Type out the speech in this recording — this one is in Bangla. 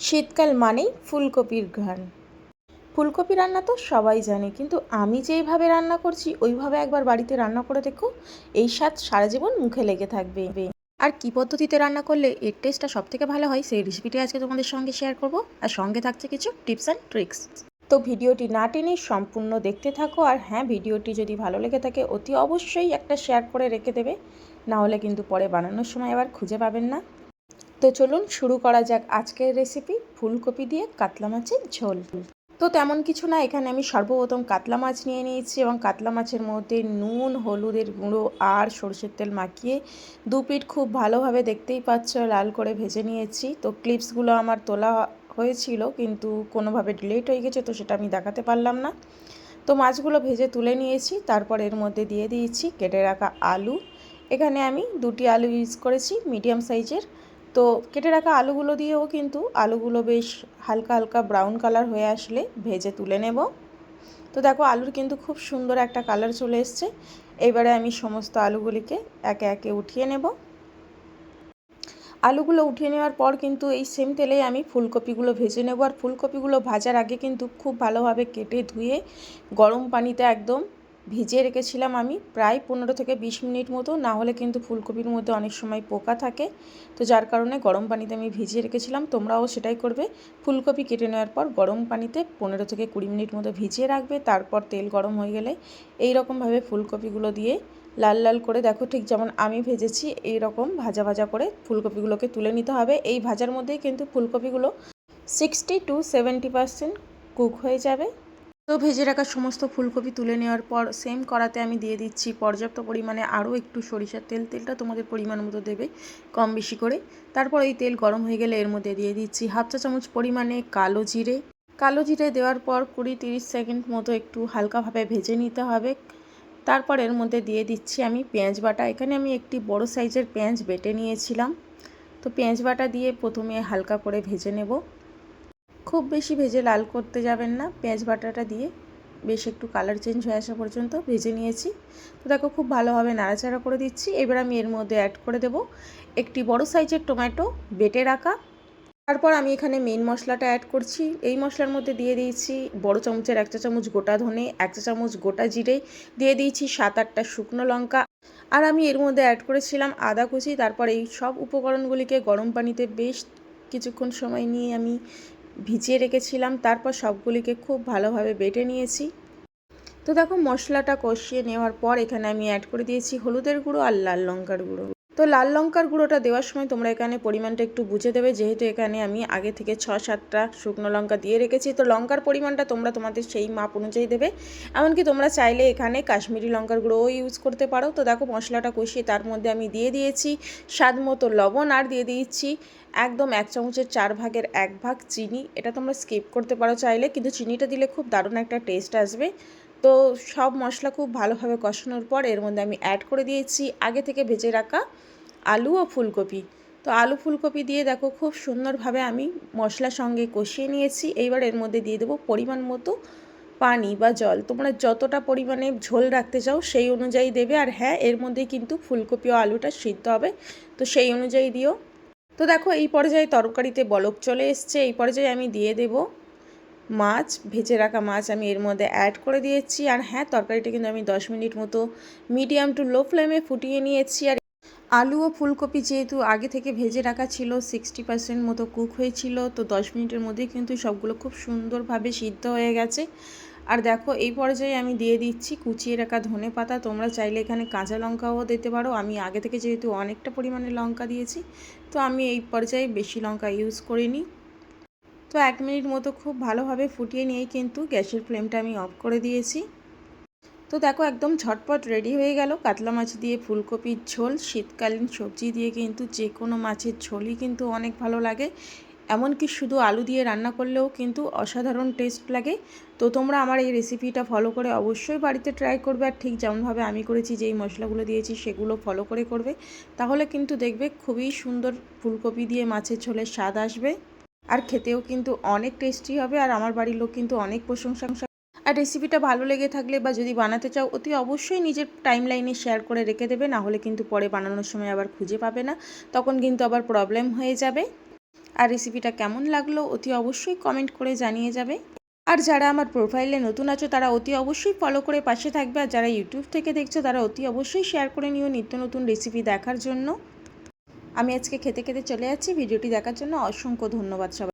শীতকাল মানেই ফুলকপির ঘ্রাণ। ফুলকপি রান্না তো সবাই জানে, কিন্তু আমি যেইভাবে রান্না করছি ওইভাবে একবার বাড়িতে রান্না করে দেখো, এই স্বাদ সারা জীবন মুখে লেগে থাকবে। আর কী পদ্ধতিতে রান্না করলে এর টেস্টটা সবথেকে ভালো হয় সেই রেসিপিটি আজকে তোমাদের সঙ্গে শেয়ার করব, আর সঙ্গে থাকছে কিছু টিপস অ্যান্ড ট্রিক্স। তো ভিডিওটি না টেনে সম্পূর্ণ দেখতে থাকো। আর হ্যাঁ, ভিডিওটি যদি ভালো লেগে থাকে অতি অবশ্যই একটা শেয়ার করে রেখে দেবে, না হলে কিন্তু পরে বানানোর সময় আবার খুঁজে পাবেন না। তো চলুন শুরু করা যাক আজকের রেসিপি, ফুলকপি দিয়ে কাতলা মাছের ঝোল। তো তেমন কিছু না, এখানে আমি সর্বপ্রথম কাতলা মাছ নিয়ে নিয়েছি এবং কাতলা মাছের মধ্যে নুন, হলুদের গুঁড়ো আর সরষের তেল মাখিয়ে দু পিঠ খুব ভালোভাবে, দেখতেই পাচ্ছ, লাল করে ভেজে নিয়েছি। তো ক্লিপসগুলো আমার তোলা হয়েছিল কিন্তু কোনোভাবে ডিলেট হয়ে গেছে, তো সেটা আমি দেখাতে পারলাম না। তো মাছগুলো ভেজে তুলে নিয়েছি, তারপর এর মধ্যে দিয়ে দিয়েছি কেটে রাখা আলু। এখানে আমি 2টি আলু ইউজ করেছি, মিডিয়াম সাইজের। তো কেটে রাখা আলুগুলো দিয়েও কিন্তু আলুগুলো বেশ হালকা হালকা ব্রাউন কালার হয়ে আসলে ভেজে তুলে নেব। তো দেখো আলুর কিন্তু খুব সুন্দর একটা কালার চলে এসছে। এবারে আমি সমস্ত আলুগুলিকে একে একে উঠিয়ে নেব। আলুগুলো উঠিয়ে নেওয়ার পর কিন্তু এই সেম তেলেই আমি ফুলকপিগুলো ভেজে নেব। আর ফুলকপিগুলো ভাজার আগে কিন্তু খুব ভালোভাবে কেটে ধুয়ে গরম পানিতে একদম ভিজিয়ে রেখেছিলাম আমি প্রায় 15 থেকে 20 মিনিট মতো, না হলে কিন্তু ফুলকপির মধ্যে অনেক সময় পোকা থাকে। তো যার কারণে গরম পানিতে আমি ভিজিয়ে রেখেছিলাম, তোমরাও সেটাই করবে। ফুলকপি কেটে নেওয়ার পর গরম পানিতে 15 থেকে 20 মিনিট মতো ভিজিয়ে রাখবে। তারপর তেল গরম হয়ে গেলে এই রকমভাবে ফুলকপিগুলো দিয়ে লাল লাল করে, দেখো ঠিক যেমন আমি ভেজেছি এই রকম ভাজা ভাজা করে ফুলকপিগুলোকে তুলে নিতে হবে। এই ভাজার মধ্যেই কিন্তু ফুলকপিগুলো 60 to 70% কুক হয়ে যাবে। তো ভেজে রাখা সমস্ত ফুলকপি তুলে নেওয়ার পর সেম কড়াতে আমি দিয়ে দিচ্ছি পর্যাপ্ত পরিমাণে আরও একটু সরিষার তেল। তেলটা তোমাদের পরিমাণ মতো দেবে, কম বেশি করে। তারপর এই তেল গরম হয়ে গেলে এর মধ্যে দিয়ে দিচ্ছি 1/2 চা চামচ পরিমাণে কালো জিরে। কালো জিরে দেওয়ার পর 20-30 সেকেন্ড মতো একটু হালকাভাবে ভেজে নিতে হবে। তারপর এর মধ্যে দিয়ে দিচ্ছি আমি পেঁয়াজ বাটা। এখানে আমি একটি বড় সাইজের পেঁয়াজ বেটে নিয়েছিলাম। তো পেঁয়াজ বাটা দিয়ে প্রথমে হালকা করে ভেজে নেব, খুব বেশি ভেজে লাল করতে যাবেন না। পেঁয়াজ বাটাটা দিয়ে বেশ একটু কালার চেঞ্জ হয়ে আসা পর্যন্ত ভেজে নিয়েছি। তো দেখো খুব ভালোভাবে নাড়াচাড়া করে দিচ্ছি। এবার আমি এর মধ্যে অ্যাড করে দেব একটি বড় সাইজের টমেটো বেটে রাখা। তারপর আমি এখানে মেন মশলাটা অ্যাড করছি। এই মশলার মধ্যে দিয়ে দিয়েছি বড় চামচের 1 চা চামচ গোটা ধনে, 1 চা চামচ গোটা জিরে, দিয়ে দিয়েছি 7-8টা শুকনো লঙ্কা, আর আমি এর মধ্যে অ্যাড করেছিলাম আদা কুচি। তারপর এই সব উপকরণগুলিকে গরম পানিতে বেশ কিছুক্ষণ সময় নিয়ে আমি ভিজিয়ে রেখেছিলাম। তারপর সবগুলিকে খুব ভালোভাবে বেটে নিয়েছি। তো দেখো মশলাটা কষিয়ে নেওয়ার পর এখানে আমি অ্যাড করে দিয়েছি হলুদের গুঁড়ো আর লাল লঙ্কার গুঁড়ো। তো লাল লঙ্কার গুঁড়োটা দেওয়ার সময় তোমরা এখানে পরিমাণটা একটু বুঝে দেবে, যেহেতু এখানে আমি আগে থেকে 6-7টা শুকনো লঙ্কা দিয়ে রেখেছি। তো লঙ্কার পরিমাণটা তোমরা তোমাদের সেই মাপ অনুযায়ী দেবে। এমনকি তোমরা চাইলে এখানে কাশ্মীরি লঙ্কার গুঁড়োও ইউজ করতে পারো। তো দেখো মশলাটা কষিয়ে তার মধ্যে আমি দিয়ে দিয়েছি স্বাদ মতো লবণ, আর দিয়ে দিয়েছি একদম 1 চামচের 4 ভাগের 1 ভাগ চিনি। এটা তোমরা স্কিপ করতে পারো চাইলে, কিন্তু চিনিটা দিলে খুব দারুণ একটা টেস্ট আসবে। তো সব মশলা খুব ভালোভাবে কষানোর পর এর মধ্যে আমি অ্যাড করে দিয়েছি আগে থেকে ভেজে রাখা আলু ও ফুলকপি। তো আলু ফুলকপি দিয়ে দেখো খুব সুন্দরভাবে আমি মশলার সঙ্গে কষিয়ে নিয়েছি। এইবার এর মধ্যে দিয়ে দেবো পরিমাণ মতো পানি বা জল। তোমরা যতটা পরিমাণে ঝোল রাখতে চাও সেই অনুযায়ী দেবে। আর হ্যাঁ, এর মধ্যে কিন্তু ফুলকপি ও আলুটা সিদ্ধ হবে, তো সেই অনুযায়ী দিও। তো দেখো এই পর্যায়ে তরকারিতে বলক চলে এসছে। এই পর্যায়ে আমি দিয়ে দেব মাছ, ভেজে রাখা মাছ আমি এর মধ্যে অ্যাড করে দিয়েছি। আর হ্যাঁ, তরকারিটা কিন্তু আমি 10 মিনিট মতো মিডিয়াম টু লো ফ্লেমে ফুটিয়ে নিয়েছি। আর আলু ও ফুলকপি যেহেতু আগে থেকে ভেজে রাখা ছিল, 60% মতো কুক হয়েছিল, তো 10 মিনিটের মধ্যেই কিন্তু সবগুলো খুব সুন্দরভাবে সিদ্ধ হয়ে গেছে। আর দেখো এই পর্যায়ে আমি দিয়ে দিচ্ছি কুচিয়ে রাখা ধনে পাতা। তোমরা চাইলে এখানে কাঁচা লঙ্কাও দিতে পারো। আমি আগে থেকে যেহেতু অনেকটা পরিমাণে লঙ্কা দিয়েছি, তো আমি এই পর্যায়ে বেশি লঙ্কা ইউজ করিনি। তো 1 মিনিট মতো খুব ভালোভাবে ফুটিয়ে নিয়েই কিন্তু গ্যাসের ফ্লেমটা আমি অফ করে দিয়েছি। তো দেখো একদম ঝটপট রেডি হয়ে গেল কাতলা মাছ দিয়ে ফুলকপির ঝোল। শীতকালীন সবজি দিয়ে কিন্তু যে কোনো মাছের ঝোলই কিন্তু অনেক ভালো লাগে, এমনকি শুধু আলু দিয়ে রান্না করলেও কিন্তু অসাধারণ টেস্ট লাগে। তো তোমরা আমার এই রেসিপিটা ফলো করে অবশ্যই বাড়িতে ট্রাই করবে, আর ঠিক যেমনভাবে আমি করেছি যেই মশলাগুলো দিয়েছি সেগুলো ফলো করে করবে, তাহলে কিন্তু দেখবে খুবই সুন্দর ফুলকপি দিয়ে মাছের ঝোলের স্বাদ আসবে, আর খেতেও কিন্তু অনেক টেস্টি হবে। আর আমার বাড়ির লোক কিন্তু অনেক প্রশংসা। আর রেসিপিটা ভালো লেগে থাকলে বা যদি বানাতে চাও অতি অবশ্যই নিজের টাইমলাইনে শেয়ার করে রেখে দেবে, না হলে কিন্তু পরে বানানোর সময় আবার খুঁজে পাবে না, তখন কিন্তু আবার প্রবলেম হয়ে যাবে। আর রেসিপিটা কেমন লাগলো অতি অবশ্যই কমেন্ট করে জানিয়ে যাবে। আর যারা আমার প্রোফাইলে নতুন আছো তারা অতি অবশ্যই ফলো করে পাশে থাকবে। আর যারা ইউটিউব থেকে দেখছো তারা অতি অবশ্যই শেয়ার করে নিও নিত্য নতুন রেসিপি দেখার জন্য। আমি আজকে খেতে খেতে চলে যাচ্ছি। ভিডিওটি দেখার জন্য অসংখ্য ধন্যবাদ সবাই।